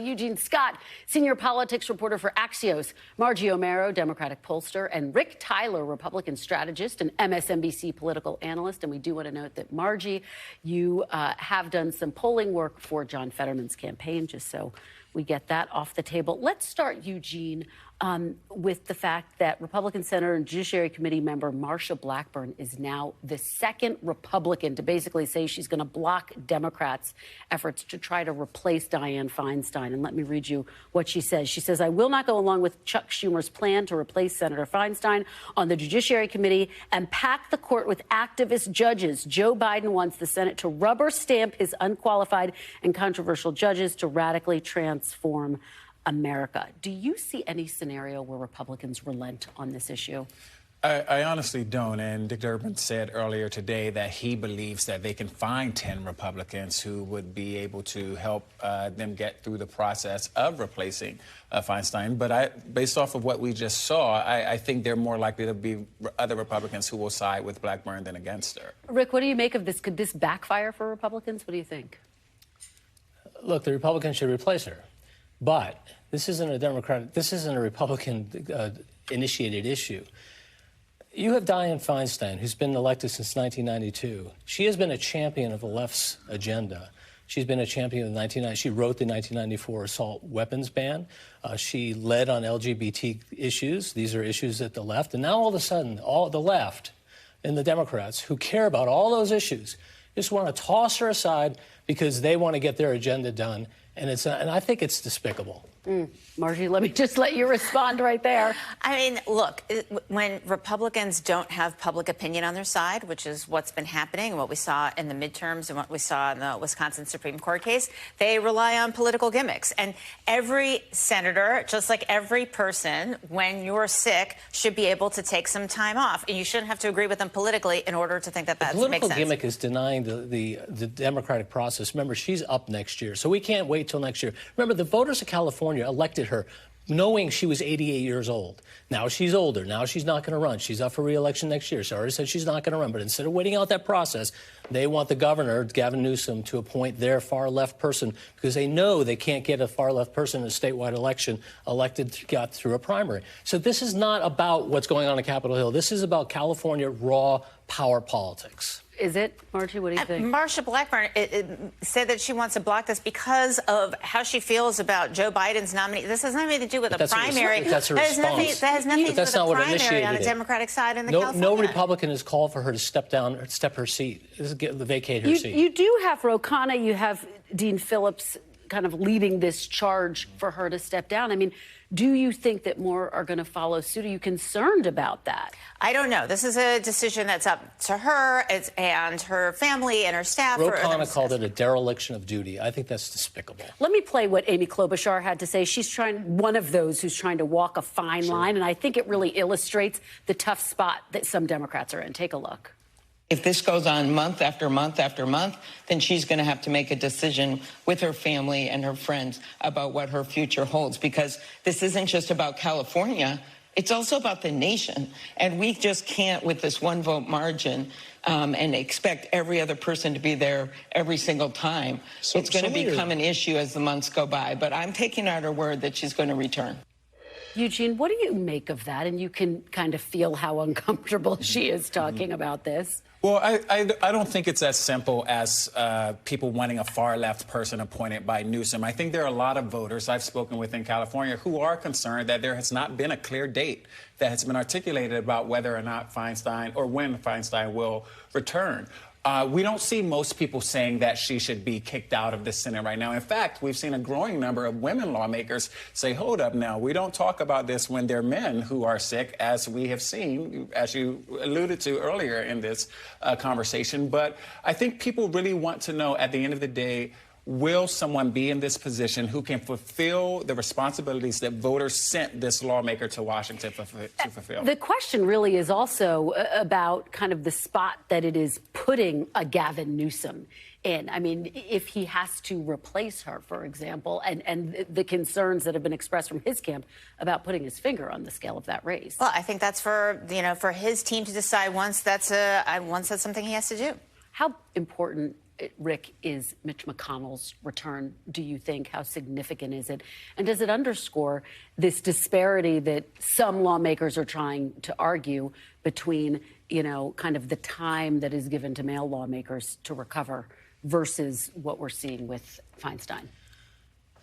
Eugene Scott, senior politics reporter for Axios, Margie Omero, Democratic pollster, and Rick Tyler, Republican strategist and MSNBC political analyst. And we do want to note that, Margie, you have done some polling work for John Fetterman's campaign, just so we get that off the table. Let's start, Eugene, with the fact that Republican Senator and Judiciary Committee member Marsha Blackburn is now the second Republican to basically say she's going to block Democrats' efforts to try to replace Dianne Feinstein. And let me read you what she says. She says, "I will not go along with Chuck Schumer's plan to replace Senator Feinstein on the Judiciary Committee and pack the court with activist judges. Joe Biden wants the Senate to rubber stamp his unqualified and controversial judges to radically transform America." Do you see any scenario where Republicans relent on this issue? I honestly don't. And Dick Durbin said earlier today that he believes that they can find 10 Republicans who would be able to help them get through the process of replacing Feinstein. But based off of what we just saw, I think they're more likely to be other Republicans who will side with Blackburn than against her. Rick, what do you make of this? Could this backfire for Republicans? What do you think? Look, the Republicans should replace her. But this isn't a Republican initiated issue. You have Dianne Feinstein, who's been elected since 1992. She has been a champion of the left's agenda. She's been a champion of the 1990s. She wrote the 1994 assault weapons ban. She led on LGBT issues. These are issues at the left. And now all of a sudden, all the left and the Democrats who care about all those issues just want to toss her aside because they want to get their agenda done. And I think it's despicable. Margie, let me just let you respond right there. I mean, look, when Republicans don't have public opinion on their side, which is what's been happening and what we saw in the midterms and what we saw in the Wisconsin Supreme Court case, they rely on political gimmicks. And every senator, just like every person, when you're sick, should be able to take some time off. And you shouldn't have to agree with them politically in order to think that that makes sense. The political gimmick is denying the democratic process. Remember, she's up next year, so we can't wait till next year. Remember, the voters of California elected her knowing she was 88 years old. Now she's older. Now she's not going to run. She's up for re-election next year. She already said she's not going to run. But instead of waiting out that process, they want the governor, Gavin Newsom, to appoint their far-left person because they know they can't get a far-left person in a statewide election got through a primary. So this is not about what's going on in Capitol Hill. This is about California raw power politics. Is it, Margie? What do you think? Marsha Blackburn said that she wants to block this because of how she feels about Joe Biden's nominee. This has nothing to do with a primary. That's a response. That has nothing to do with a primary on the it. Democratic side in the California. No Republican has called for her to step her seat, vacate her seat. You do have Ro Khanna, you have Dean Phillips kind of leading this charge for her to step down. I mean, do you think that more are going to follow suit? Are you concerned about that? I don't know. This is a decision that's up to her and her family and her staff. Ro Khanna called it a dereliction of duty. I think that's despicable. Let me play what Amy Klobuchar had to say. She's one of those who's trying to walk a fine line, and I think it really illustrates the tough spot that some Democrats are in. Take a look. If this goes on month after month after month, then she's going to have to make a decision with her family and her friends about what her future holds, because this isn't just about California. It's also about the nation. And we just can't, with this one vote margin, and expect every other person to be there every single time. It's going to become an issue as the months go by. But I'm taking out her word that she's going to return. Eugene, what do you make of that? And you can kind of feel how uncomfortable she is talking about this. Well, I don't think it's as simple as people wanting a far-left person appointed by Newsom. I think there are a lot of voters I've spoken with in California who are concerned that there has not been a clear date that has been articulated about whether or not Feinstein or when Feinstein will return. We don't see most people saying that she should be kicked out of the Senate right now. In fact, we've seen a growing number of women lawmakers say, hold up now, we don't talk about this when they're men who are sick, as we have seen, as you alluded to earlier in this conversation. But I think people really want to know, at the end of the day, will someone be in this position who can fulfill the responsibilities that voters sent this lawmaker to Washington to fulfill? The question really is also about kind of the spot that it is putting a Gavin Newsom in. I mean, if he has to replace her, for example, and the concerns that have been expressed from his camp about putting his finger on the scale of that race. Well, I think that's for his team to decide once that's something he has to do. How important Rick, is Mitch McConnell's return, do you think? How significant is it? And does it underscore this disparity that some lawmakers are trying to argue between, kind of the time that is given to male lawmakers to recover versus what we're seeing with Feinstein?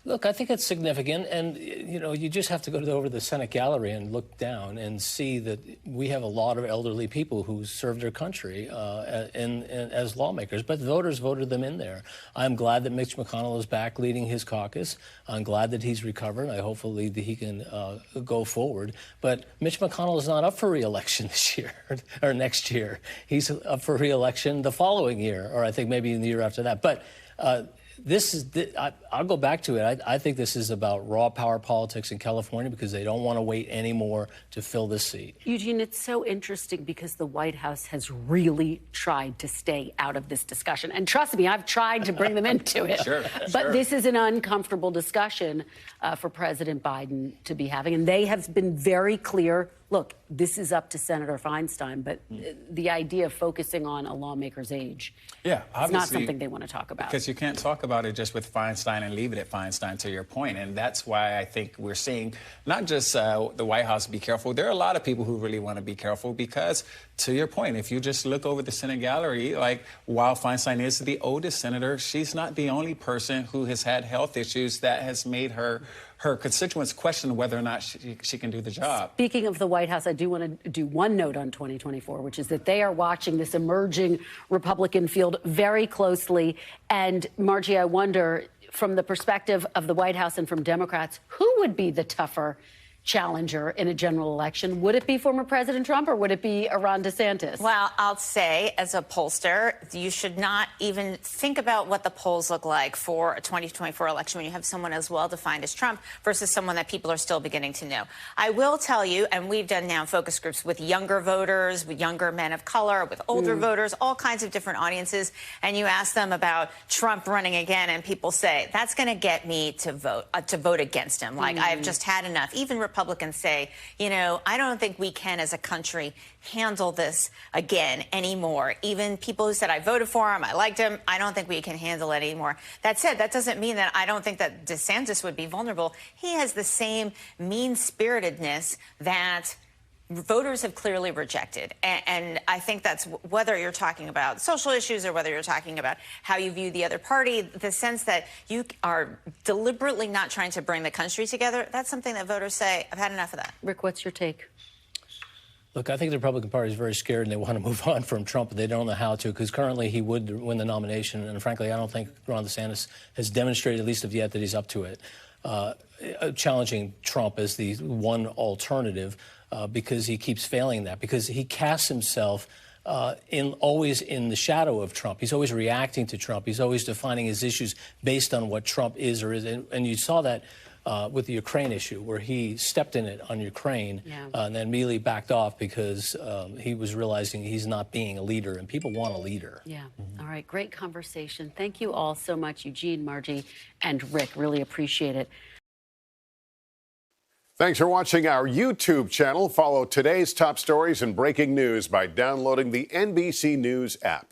Look, I think it's significant, and you just have to go over the Senate gallery and look down and see that we have a lot of elderly people who served their country as lawmakers, but voters voted them in there. I'm glad that Mitch McConnell is back leading his caucus. I'm glad that he's recovered. I hopefully that he can go forward. But Mitch McConnell is not up for re-election this year or next year. He's up for re-election the following year, or I think maybe in the year after that. But I'll go back to it. I think this is about raw power politics in California because they don't want to wait anymore to fill this seat. Eugene, it's so interesting because the White House has really tried to stay out of this discussion. And trust me, I've tried to bring them into it. But this is an uncomfortable discussion for President Biden to be having. And they have been very clear. Look, this is up to Senator Feinstein, but the idea of focusing on a lawmaker's age is not something they want to talk about. Because you can't talk about it just with Feinstein and leave it at Feinstein, to your point. And that's why I think we're seeing not just the White House be careful. There are a lot of people who really want to be careful because, to your point, if you just look over the Senate gallery, like, while Feinstein is the oldest senator, she's not the only person who has had health issues that has made her constituents question whether or not she can do the job. Speaking of the White House, I do want to do one note on 2024, which is that they are watching this emerging Republican field very closely. And Margie, I wonder, from the perspective of the White House and from Democrats, who would be the tougher challenger in a general election? Would it be former President Trump or would it be Ron DeSantis? Well, I'll say, as a pollster, you should not even think about what the polls look like for a 2024 election when you have someone as well-defined as Trump versus someone that people are still beginning to know. I will tell you, and we've done now focus groups with younger voters, with younger men of color, with older voters, all kinds of different audiences, and you ask them about Trump running again, and people say, that's going to get me to vote against him. Like, I've just had enough. Even Republicans say, I don't think we can as a country handle this again anymore. Even people who said I voted for him, I liked him, I don't think we can handle it anymore. That said, that doesn't mean that I don't think that DeSantis would be vulnerable. He has the same mean-spiritedness that voters have clearly rejected. And I think that's, whether you're talking about social issues or whether you're talking about how you view the other party, the sense that you are deliberately not trying to bring the country together, that's something that voters say, I've had enough of that. Rick, what's your take? Look, I think the Republican Party is very scared and they want to move on from Trump, but they don't know how to because currently he would win the nomination. And frankly, I don't think Ron DeSantis has demonstrated, at least of yet, that he's up to it. Challenging Trump as the one alternative because he keeps failing that, because he casts himself always in the shadow of Trump. He's always reacting to Trump. He's always defining his issues based on what Trump is or isn't. And you saw that with the Ukraine issue, where he stepped in it on Ukraine and then immediately backed off because he was realizing he's not being a leader, and people want a leader. Yeah. All right. Great conversation. Thank you all so much, Eugene, Margie, and Rick. Really appreciate it. Thanks for watching our YouTube channel. Follow today's top stories and breaking news by downloading the NBC News app.